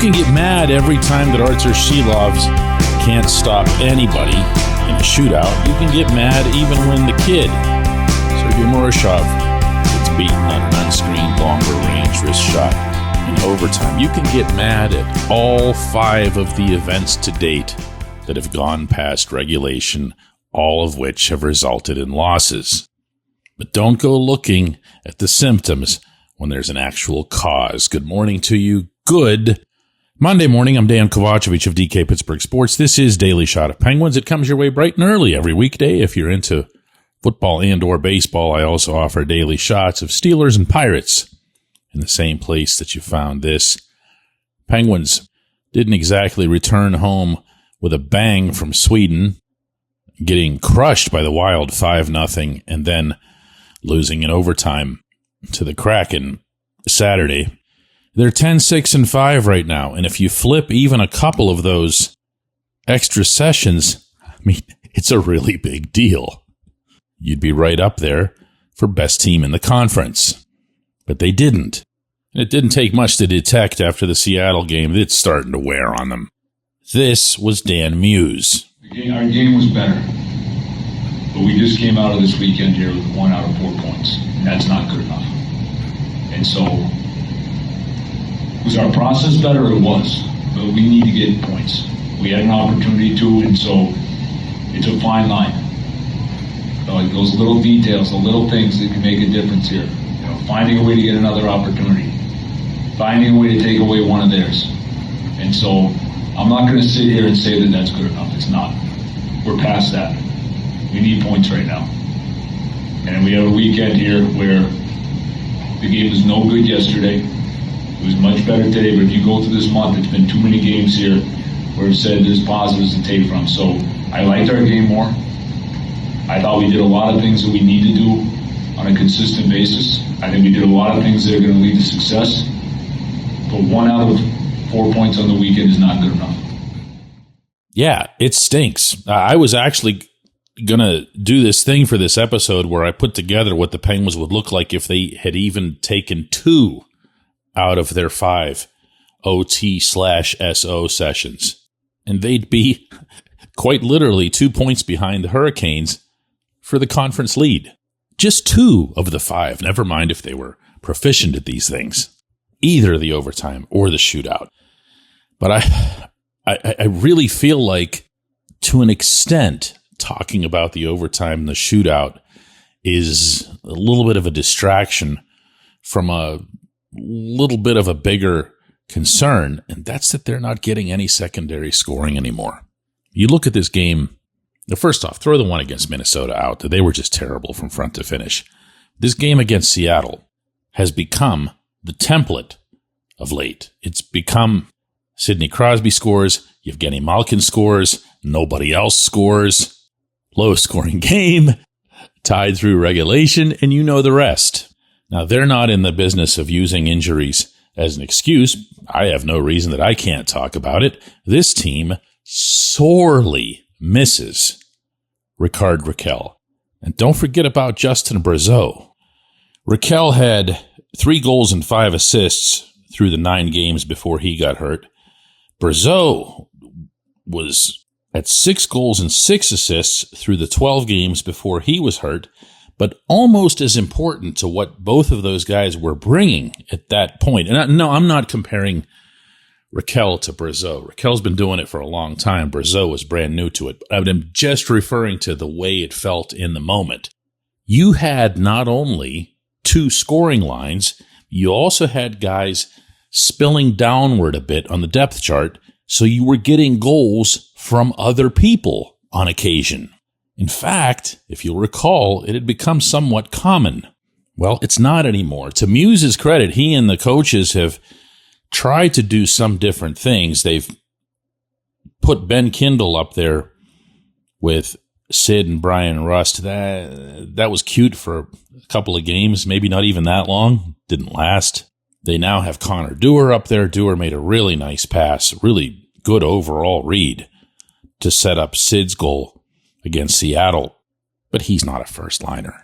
can get mad every time that Artur Shilovs can't stop anybody in a shootout. You can get mad even when the kid, Sergei Murashov, gets beaten on an unscreened longer-range wrist shot in overtime. You can get mad at all 5 of the events to date that have gone past regulation, all of which have resulted in losses. But don't go looking at the symptoms when there's an actual cause. Good morning to you. Good Monday morning. I'm Dejan Kovacevic of DK Pittsburgh Sports. This is Daily Shot of Penguins. It comes your way bright and early every weekday. If you're into football and or baseball, I also offer daily shots of Steelers and Pirates in the same place that you found this. Penguins didn't exactly return home with a bang from Sweden, getting crushed by the Wild 5-0 and then losing in overtime to the Kraken Saturday. They're 10-6-5 right now, and if you flip even a couple of those extra sessions, I mean, it's a really big deal. You'd be right up there for best team in the conference. But they didn't. And it didn't take much to detect after the Seattle game that it's starting to wear on them. This was Dan Muse. Our game was better, but we just came out of this weekend here with 1 out of 4 points, and that's not good enough. And so, was our process better? It was, but we need to get points. We had an opportunity to, and so it's a fine line. Like those little details, the little things that can make a difference here. You know, finding a way to get another opportunity, finding a way to take away one of theirs. And so, I'm not going to sit here and say that that's good enough. It's not. We're past that. We need points right now. And we have a weekend here where the game was no good yesterday. It was much better today, but if you go through this month, it's been too many games here where it said there's positives to take from. So I liked our game more. I thought we did a lot of things that we need to do on a consistent basis. I think we did a lot of things that are going to lead to success. But 1 out of 4 points on the weekend is not good enough. Yeah, it stinks. I was actually going to do this thing for this episode where I put together what the Penguins would look like if they had even taken 2 out of their 5 OT/SO sessions. And they'd be quite literally 2 points behind the Hurricanes for the conference lead. Just 2 of the 5, never mind if they were proficient at these things, either the overtime or the shootout. But I really feel like, to an extent, talking about the overtime and the shootout is a little bit of a distraction from a little bit of a bigger concern, and that's that they're not getting any secondary scoring anymore. You look at this game, first off, throw the one against Minnesota out. They were just terrible from front to finish. This game against Seattle has become the template of late. It's become Sidney Crosby scores, Evgeny Malkin scores, nobody else scores, low-scoring game, tied through regulation, and you know the rest. Now, they're not in the business of using injuries as an excuse. I have no reason that I can't talk about it. This team sorely misses Rickard Rakell. And don't forget about Justin Brazeau. Rakell had 3 goals and 5 assists through the 9 games before he got hurt. Brazeau was at 6 goals and 6 assists through the 12 games before he was hurt, but almost as important to what both of those guys were bringing at that point. And I'm not comparing Rakell to Brazeau. Rakell's been doing it for a long time. Brazeau was brand new to it. But I'm just referring to the way it felt in the moment. You had not only 2 scoring lines, you also had guys spilling downward a bit on the depth chart, so you were getting goals from other people on occasion. In fact, if you'll recall, it had become somewhat common. Well, it's not anymore. To Muse's credit, he and the coaches have tried to do some different things. They've put Ben Kindle up there with Sid and Brian Rust. That was cute for a couple of games, maybe not even that long. Didn't last. They now have Connor Dewar up there. Dewar made a really nice pass, really good overall read to set up Sid's goal against Seattle, but he's not a first liner.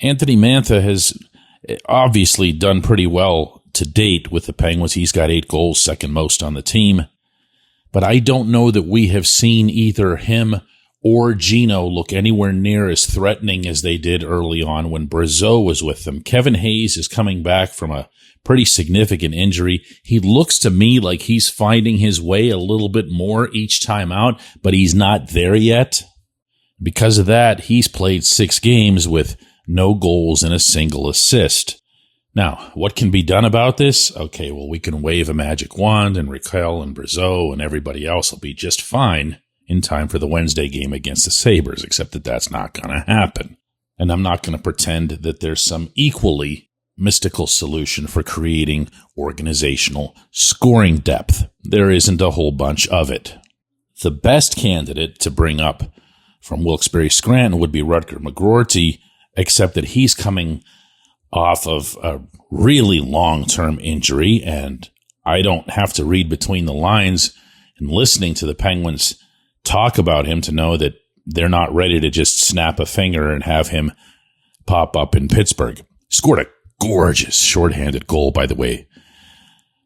Anthony Mantha has obviously done pretty well to date with the Penguins. He's got 8 goals, second most on the team. But I don't know that we have seen either him or Gino look anywhere near as threatening as they did early on when Brazeau was with them. Kevin Hayes is coming back from a pretty significant injury. He looks to me like he's finding his way a little bit more each time out, but he's not there yet. Because of that, he's played 6 games with no goals and a single assist. Now, what can be done about this? Okay, well, we can wave a magic wand, and Raquel and Brazeau and everybody else will be just fine in time for the Wednesday game against the Sabres, except that that's not going to happen. And I'm not going to pretend that there's some equally mystical solution for creating organizational scoring depth. There isn't a whole bunch of it. The best candidate to bring up from Wilkes-Barre Scranton would be Rutger McGroarty, except that he's coming off of a really long-term injury, and I don't have to read between the lines and listening to the Penguins talk about him to know that they're not ready to just snap a finger and have him pop up in Pittsburgh. Scored a gorgeous shorthanded goal, by the way,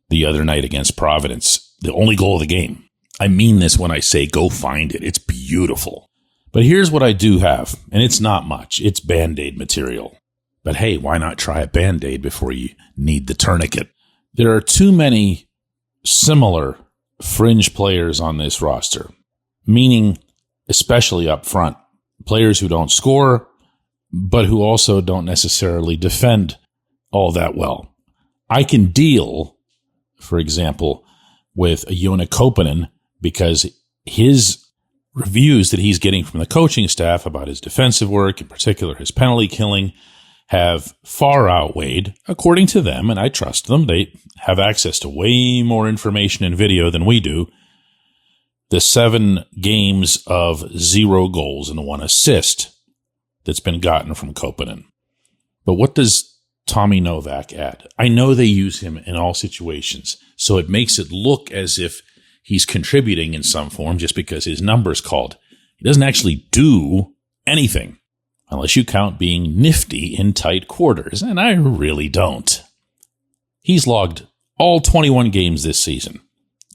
the other night against Providence. The only goal of the game. I mean this when I say go find it. It's beautiful. But here's what I do have, and it's not much. It's Band-Aid material. But hey, why not try a Band-Aid before you need the tourniquet? There are too many similar fringe players on this roster, meaning especially up front, players who don't score, but who also don't necessarily defend all that well. I can deal, for example, with a Joona Koppanen because his reviews that he's getting from the coaching staff about his defensive work, in particular his penalty killing, have far outweighed, according to them, and I trust them, they have access to way more information and video than we do, the 7 games of 0 goals and 1 assist that's been gotten from Koppanen. But what does Tommy Novak add? I know they use him in all situations, so it makes it look as if he's contributing in some form just because his number's called. He doesn't actually do anything. Unless you count being nifty in tight quarters, and I really don't. He's logged all 21 games this season,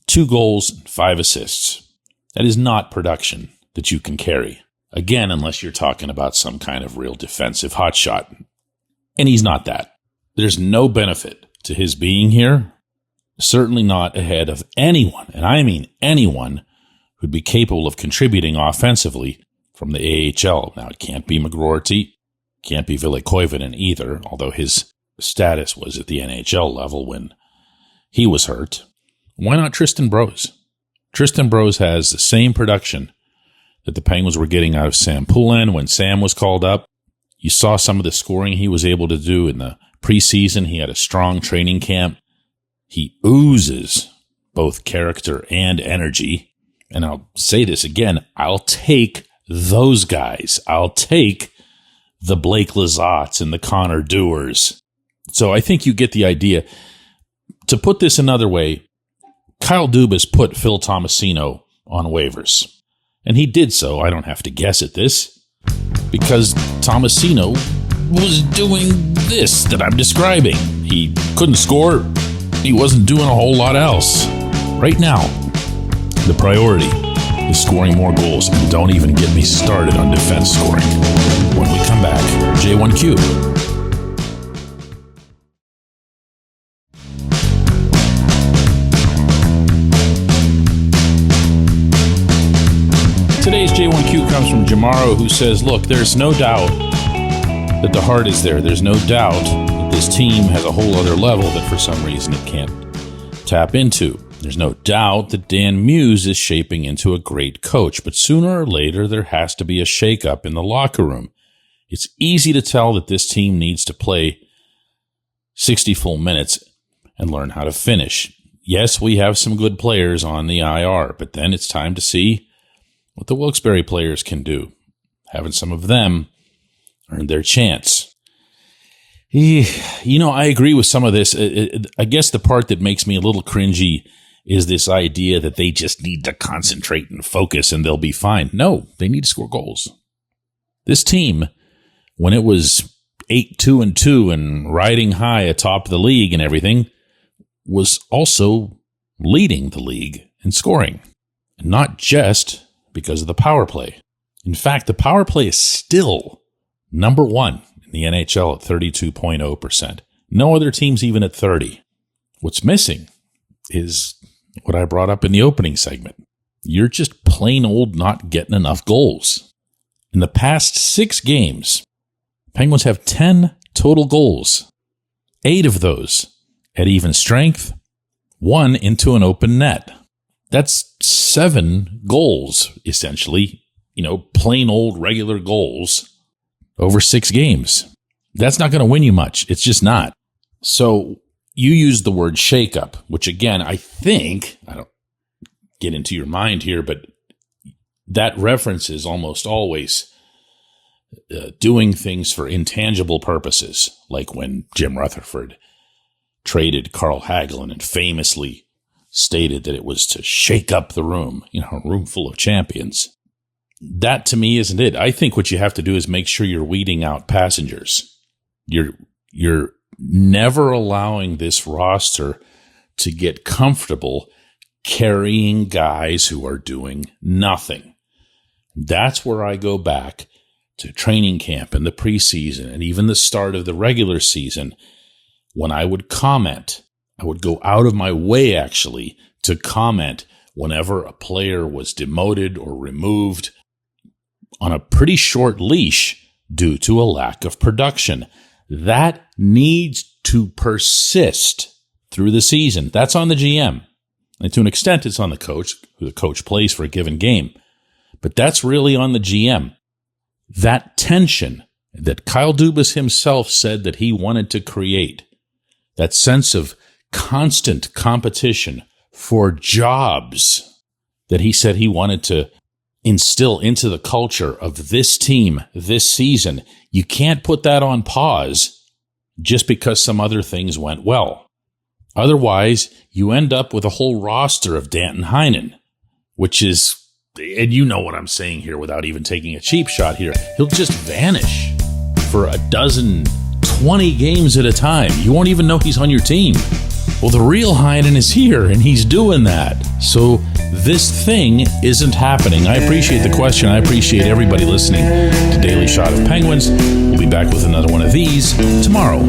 2 goals and 5 assists. That is not production that you can carry. Again, unless you're talking about some kind of real defensive hotshot. And he's not that. There's no benefit to his being here, certainly not ahead of anyone, and I mean anyone, who'd be capable of contributing offensively from the AHL. Now, it can't be McGroarty, can't be Ville Koivunen either, although his status was at the NHL level when he was hurt. Why not Tristan Brose? Tristan Brose has the same production that the Penguins were getting out of Sam Poulin when Sam was called up. You saw some of the scoring he was able to do in the preseason. He had a strong training camp. He oozes both character and energy. And I'll say this again, I'll take those guys. I'll take the Blake Lizottes and the Connor Dewars. So I think you get the idea. To put this another way, Kyle Dubas put Phil Tomasino on waivers. And he did so, I don't have to guess at this, because Tomasino was doing this that I'm describing. He couldn't score. He wasn't doing a whole lot else. Right now, the priority is scoring more goals, and don't even get me started on defense scoring. When we come back, J1Q. Today's J1Q comes from Jamaro, who says, look, there's no doubt that the heart is there. There's no doubt that this team has a whole other level that for some reason it can't tap into. There's no doubt that Dan Muse is shaping into a great coach, but sooner or later there has to be a shakeup in the locker room. It's easy to tell that this team needs to play 60 full minutes and learn how to finish. Yes, we have some good players on the IR, but then it's time to see what the Wilkes-Barre players can do. Having some of them earn their chance. You know, I agree with some of this. I guess the part that makes me a little cringy is this idea that they just need to concentrate and focus and they'll be fine. No, they need to score goals. This team, when it was 8-2-2 and riding high atop the league and everything, was also leading the league in scoring, not just because of the power play. In fact, the power play is still number one in the NHL at 32.0%. No other team's even at 30. What's missing is what I brought up in the opening segment. You're just plain old not getting enough goals. In the past 6 games, Penguins have 10 total goals. 8 of those at even strength, 1 into an open net. That's 7 goals, essentially, plain old regular goals over 6 games. That's not going to win you much. It's just not. So you used the word shakeup, which again, I don't get into your mind here, but that reference is almost always doing things for intangible purposes, like when Jim Rutherford traded Carl Hagelin and famously stated that it was to shake up the room, a room full of champions. That to me isn't it. I think what you have to do is make sure you're weeding out passengers. You're never allowing this roster to get comfortable carrying guys who are doing nothing. That's where I go back to training camp and the preseason and even the start of the regular season. When I would comment, I would go out of my way actually to comment whenever a player was demoted or removed on a pretty short leash due to a lack of production. That needs to persist through the season. That's on the GM. And to an extent, it's on the coach, who the coach plays for a given game. But that's really on the GM. That tension that Kyle Dubas himself said that he wanted to create, that sense of constant competition for jobs that he said he wanted to instill into the culture of this team this season, you can't put that on pause just because some other things went well. Otherwise, you end up with a whole roster of Danton Heinen, which is, and you know what I'm saying here without even taking a cheap shot here, he'll just vanish for 20 games at a time. You won't even know he's on your team. Well, the real Heinen is here, and he's doing that. So this thing isn't happening. I appreciate the question. I appreciate everybody listening to Daily Shot of Penguins. We'll be back with another one of these tomorrow.